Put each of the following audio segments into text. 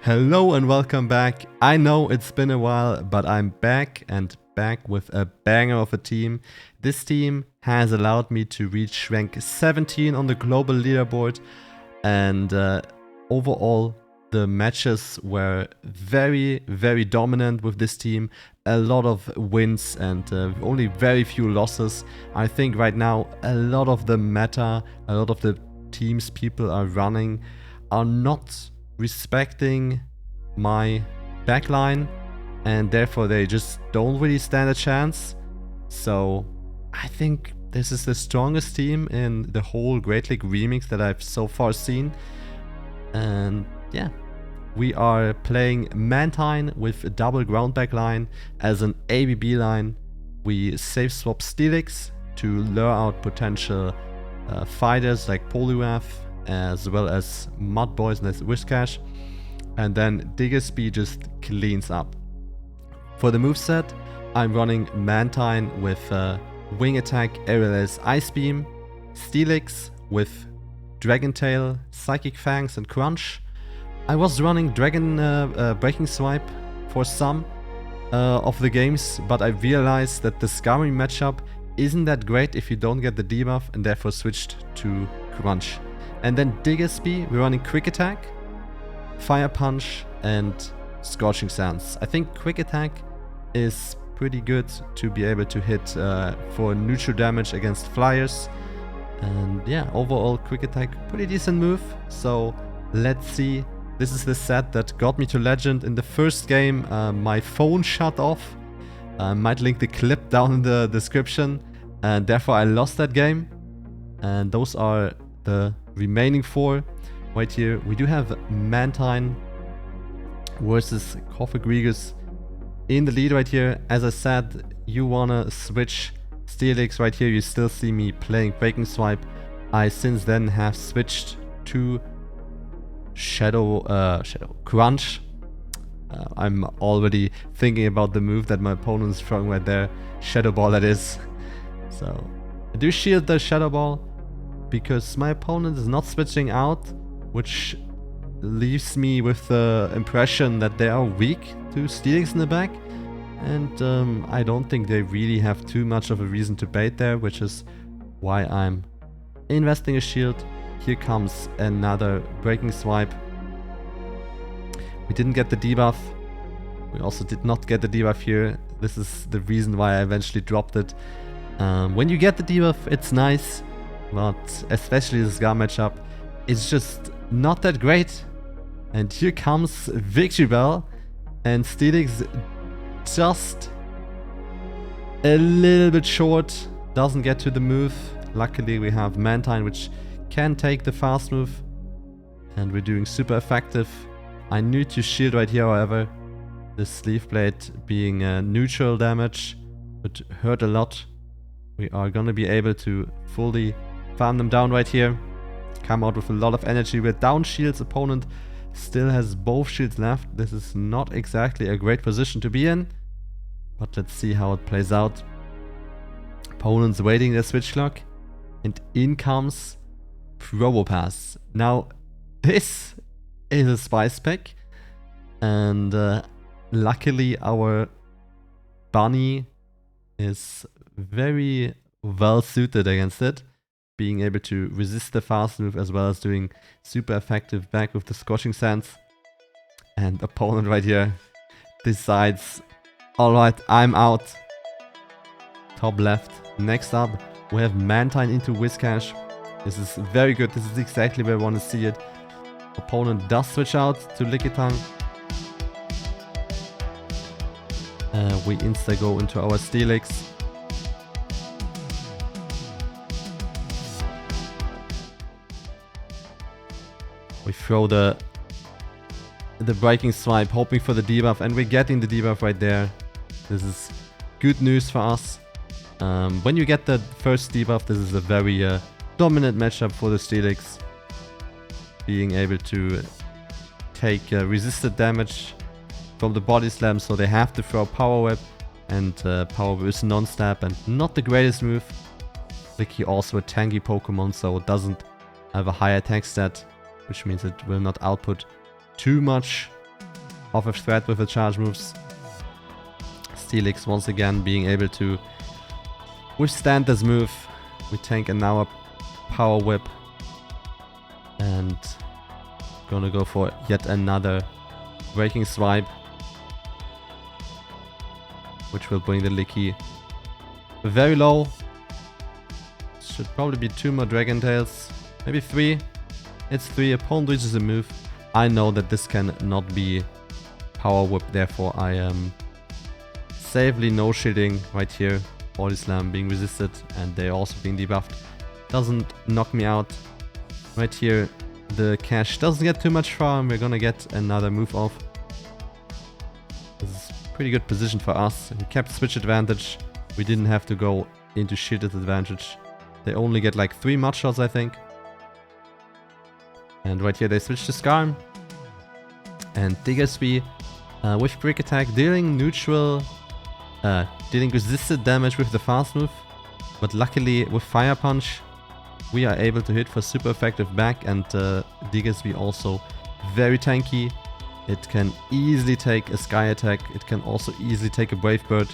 Hello and welcome back. I know it's been a while, but I'm back and back with a banger of a team. This team has allowed me to reach rank 17 on the global leaderboard, and overall the matches were very dominant with this team. A lot of wins and only very few losses. I think right now a lot of the meta, a lot of the teams people are running are not respecting my backline, and therefore they just don't really stand a chance. So I think this is the strongest team in the whole Great League Remix that I've so far seen. And yeah, we are playing Mantine with a double ground backline as an ABB line. We safe swap Steelix to lure out potential fighters like Poliwrath, as well as Mud Boys and Whiscash, and then Diggersby just cleans up. For the moveset, I'm running Mantine with Wing Attack, ALS, Ice Beam, Steelix with Dragon Tail, Psychic Fangs and Crunch. I was running Dragon Breaking Swipe for some of the games, but I realized that the Skarmory matchup isn't that great if you don't get the debuff, and therefore switched to Crunch. And then Diggersby, we're running Quick Attack, Fire Punch and Scorching Sands. I think Quick Attack is pretty good to be able to hit for neutral damage against flyers. And yeah, overall Quick Attack, pretty decent move. So let's see. This is the set that got me to Legend. In the first game, my phone shut off. I might link the clip down in the description. And therefore I lost that game. And those are the remaining 4 right here. We do have Mantine versus Cofagrigus in the lead right here. As I said, you wanna switch Steelix right here. You still see me playing Breaking Swipe. I since then have switched to Shadow Crunch. I'm already thinking about the move that my opponent's throwing right there. Shadow Ball, that is. So I do shield the Shadow Ball because my opponent is not switching out, which leaves me with the impression that they are weak to Steelix in the back. And I don't think they really have too much of a reason to bait there, which is why I'm investing a shield. Here comes another Breaking Swipe. We didn't get the debuff. We also did not get the debuff here. This is the reason why I eventually dropped it. When you get the debuff, it's nice, but especially the Scar matchup, it's just not that great. And here comes Victory Bell, and Steelix just a little bit short, doesn't get to the move. Luckily we have Mantine, which can take the fast move, and we're doing super effective. I need to shield right here, however. The Sleeve Blade being neutral damage would hurt a lot. We are gonna be able to fully farm them down right here. Come out with a lot of energy. We're down shields. Opponent still has both shields left. This is not exactly a great position to be in, but let's see how it plays out. Opponent's waiting their switch clock, and in comes Probopass. Now this is a spice pack, and luckily our bunny is very well suited against it, being able to resist the fast move as well as doing super effective back with the Scorching Sands. And opponent right here decides, alright, I'm out. Top left. Next up we have Mantine into Whiscash. This is very good. This is exactly where I want to see it. Opponent does switch out to Lickitung. We insta go into our Steelix. We throw the Breaking Swipe, hoping for the debuff, and we're getting the debuff right there. This is good news for us. When you get the first debuff, this is a very dominant matchup for the Steelix. Being able to take resisted damage from the body slam, so they have to throw Power Whip, and Power Whip is non-stab and not the greatest move. Licky also a tanky Pokemon, so it doesn't have a high attack stat, which means it will not output too much of a threat with the charge moves. Steelix once again being able to withstand this move. We tank and now a power whip. And gonna go for yet another breaking swipe, which will bring the Licky very low. Should probably be 2 more Dragon Tails. Maybe 3. It's 3. Opponent reaches a move. I know that this cannot be power whip, therefore I am safely no shielding right here. Body slam being resisted and they're also being debuffed. Doesn't knock me out. Right here the cash doesn't get too much farm. We're gonna get another move off. This is pretty good position for us. We kept switch advantage. We didn't have to go into shielded advantage. They only get like 3 mud shots, I think. And right here they switch to Skarm. And Diggersby with quick attack dealing neutral, dealing resisted damage with the fast move. But luckily with Fire Punch we are able to hit for super effective back, and Diggersby also very tanky. It can easily take a Sky attack. It can also easily take a Brave Bird.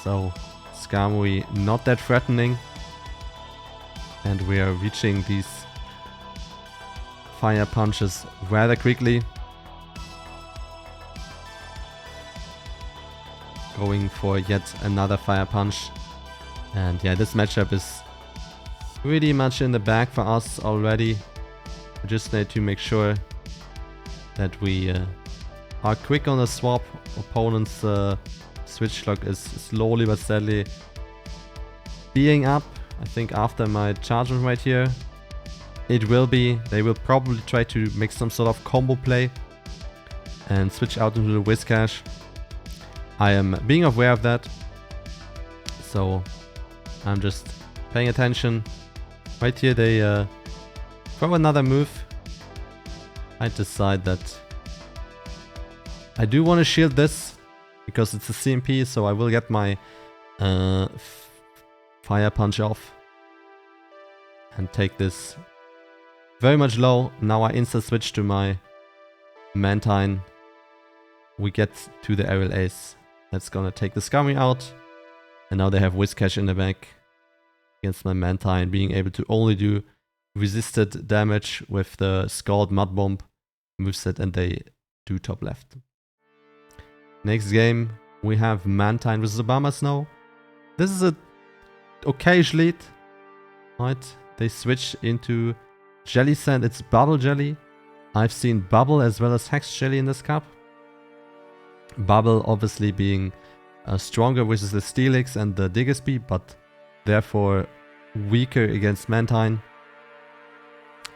So Skarmory not that threatening. And we are reaching these Fire Punches rather quickly. Going for yet another Fire Punch. And yeah, this matchup is pretty much in the bag for us already. We just need to make sure that we are quick on the swap. Opponent's switch lock is slowly but steadily being up. I think after my charge move right here, it will be. They will probably try to make some sort of combo play and switch out into the Whiscash. I am being aware of that, so I'm just paying attention. Right here they throw another move. I decide that I do want to shield this because it's a CMP, so I will get my Fire Punch off and take this very much low. Now I insta switch to my Mantine. We get to the Aerial Ace. That's gonna take the Skarmory out. And now they have Whiscash in the back against my Mantine, being able to only do resisted damage with the Scald Mud Bomb moveset, and they do top left. Next game we have Mantine versus Abomasnow. This is a okayish lead. Right? They switch into Jelly Sand. It's Bubble Jelly. I've seen Bubble as well as Hex Jelly in this cup. Bubble obviously being stronger versus the Steelix and the Diggersby, but therefore weaker against Mantine.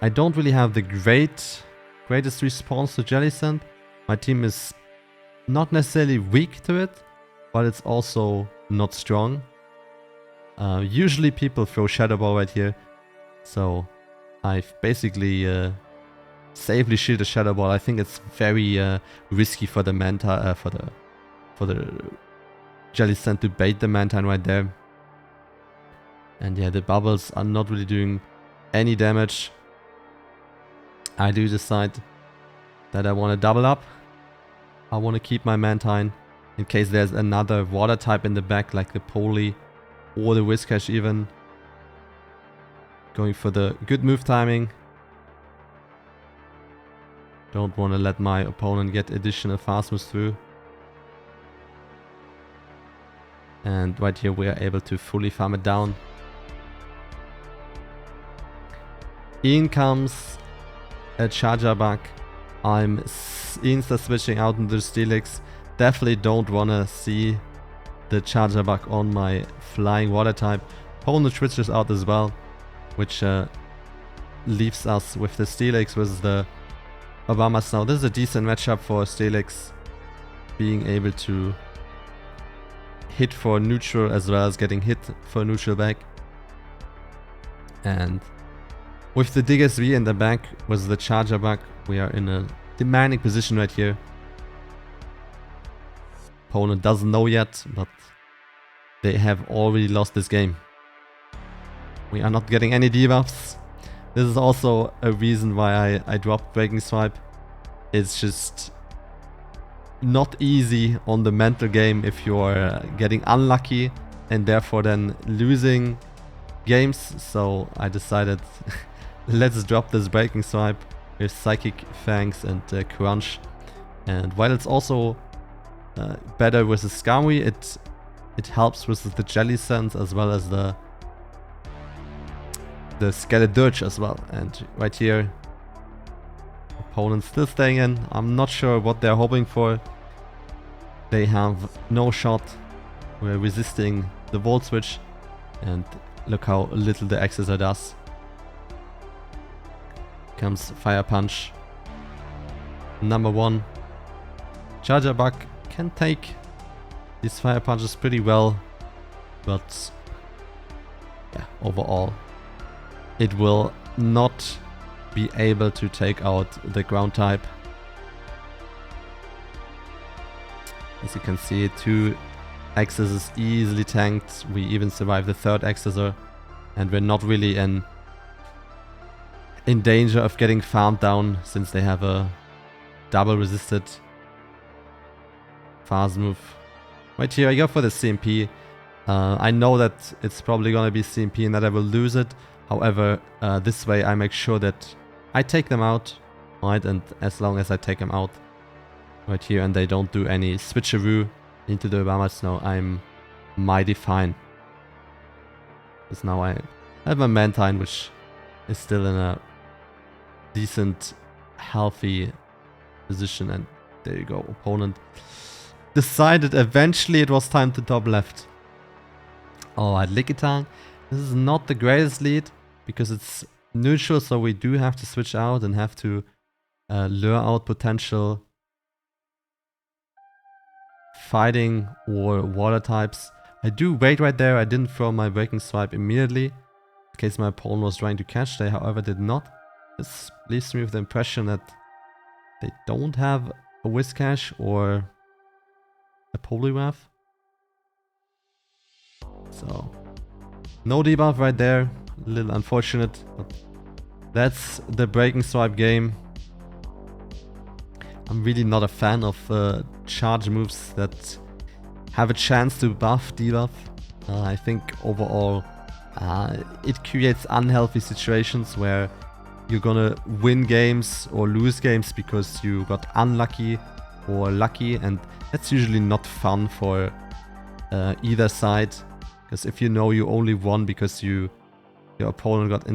I don't really have the greatest response to Jelly Sand. My team is not necessarily weak to it, but it's also not strong. Usually people throw Shadow Ball right here, so I've basically safely shielded Shadow Ball. I think it's very risky for the for the Jelly Sand to bait the Mantine right there. And yeah, the bubbles are not really doing any damage. I do decide that I want to double up. I want to keep my Mantine in case there's another water type in the back, like the Poly or the Whiscash even. Going for the good move timing. Don't want to let my opponent get additional fast moves through. And right here we are able to fully farm it down. In comes a Charger Bug. I'm insta switching out into the Steelix. Definitely don't want to see the Charger Bug on my flying water type. Opponent switches out as well, which leaves us with the Steelix versus the Abomasnow. This is a decent matchup for Steelix, being able to hit for neutral as well as getting hit for neutral back. And with the Diggersby in the back with the Charger Bug, we are in a demanding position right here. Opponent doesn't know yet, but they have already lost this game. We are not getting any debuffs. This is also a reason why I dropped Breaking Swipe. It's just not easy on the mental game if you're getting unlucky and therefore then losing games. So I decided let's drop this Breaking Swipe with Psychic Fangs and Crunch. And while it's also better with the Skarmory, it helps with the Jelly Sense as well as the Skeledirge as well. And right here, opponents still staying in. I'm not sure what they're hoping for. They have no shot. We're resisting the Volt Switch. And look how little the Accessor does. Comes Fire Punch. Number 1. Charger Bug can take these Fire Punches pretty well. But yeah, overall, it will not be able to take out the ground type. As you can see, 2 Accessors easily tanked. We even survived the 3rd Accessor, and we're not really in danger of getting farmed down since they have a double resisted fast move. Right here I go for the CMP. I know that it's probably gonna be CMP and that I will lose it. However, this way I make sure that I take them out, right? And as long as I take them out right here and they don't do any switcheroo into the Abomasnow, I'm mighty fine. Because now I have my Mantine, which is still in a decent, healthy position. And there you go, opponent decided eventually it was time to top left. Alright, Lickitung. This is not the greatest lead because it's neutral, so we do have to switch out and have to lure out potential fighting or water types. I do wait right there. I didn't throw my Breaking Swipe immediately in case my opponent was trying to catch. They, however, did not. This leaves me with the impression that they don't have a Whiscash or a Poliwrath. So, no debuff right there. A little unfortunate, but that's the Breaking Swipe game. I'm really not a fan of charge moves that have a chance to buff, debuff. I think overall it creates unhealthy situations where you're gonna win games or lose games because you got unlucky or lucky, and that's usually not fun for either side. Because if you know you only won because your opponent got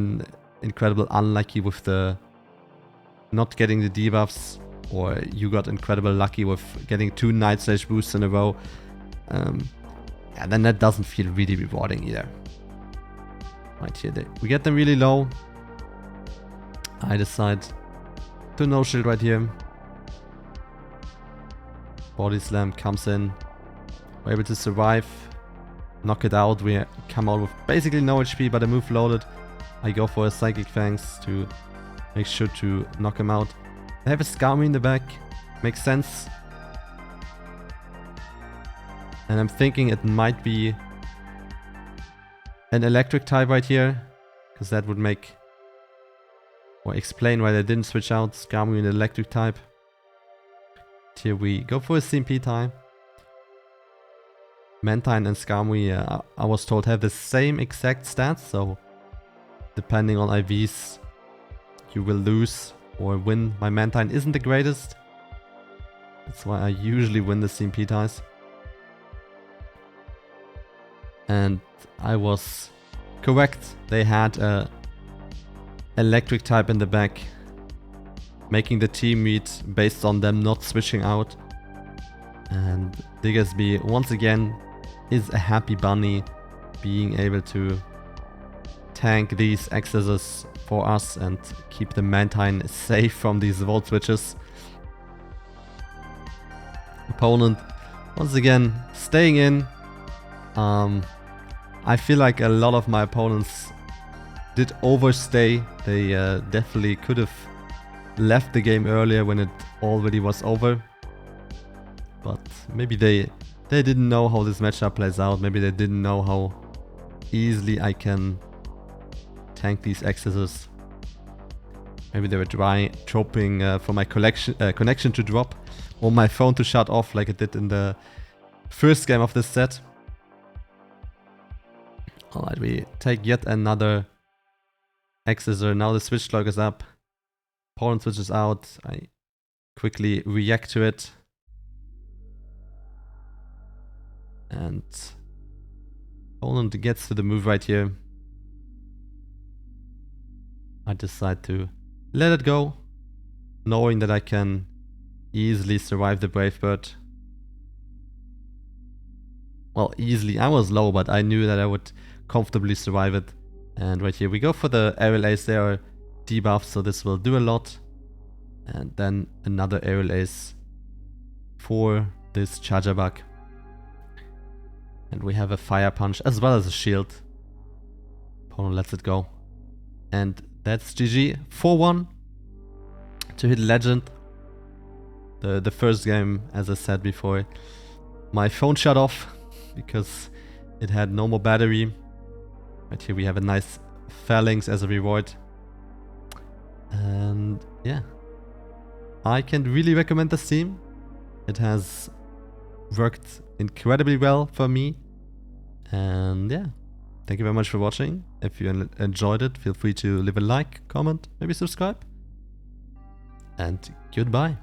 incredible unlucky with the not getting the debuffs, or you got incredible lucky with getting 2 Night Stage boosts in a row, yeah, then that doesn't feel really rewarding either. Right here, we get them really low. I decide to no shield right here. Body Slam comes in. We're able to survive. Knock it out. We come out with basically no HP, but a move loaded. I go for a Psychic Fangs to make sure to knock him out. They have a Skarmory in the back. Makes sense. And I'm thinking it might be an electric type right here, because that would make or explain why they didn't switch out Skarmory in the electric type. Here we go for a CMP type. Mantine and Skarmory, I was told, have the same exact stats, so depending on IVs you will lose or win. My Mantine isn't the greatest, that's why I usually win the CMP ties. And I was correct, they had a electric type in the back, making the team meet based on them not switching out. And Diggersby once again is a happy bunny, being able to tank these accesses for us and keep the Mantine safe from these Volt Switches. Opponent once again staying in. I feel like a lot of my opponents did overstay. They definitely could have left the game earlier when it already was over. But maybe they didn't know how this matchup plays out. Maybe they didn't know how easily I can tank these accesses. Maybe they were dropping for my connection to drop, or my phone to shut off like it did in the first game of this set. Alright, we take yet another Exeter. Now the switch clock is up. Opponent switches out. I quickly react to it. And opponent gets to the move right here. I decide to let it go, knowing that I can easily survive the Brave Bird. Well, easily. I was low, but I knew that I would comfortably survive it. And right here we go for the aerial ace. They are debuffed, so this will do a lot. And then another aerial ace for this charger bug. And we have a fire punch as well as a shield. Opponent lets it go. And that's GG. 4-1 to hit legend. The first game, as I said before, my phone shut off because it had no more battery. Right here we have a nice phalanx as a reward. And yeah, I can really recommend this team. It has worked incredibly well for me. And yeah, thank you very much for watching. If you enjoyed it, feel free to leave a like, comment, maybe subscribe. And goodbye.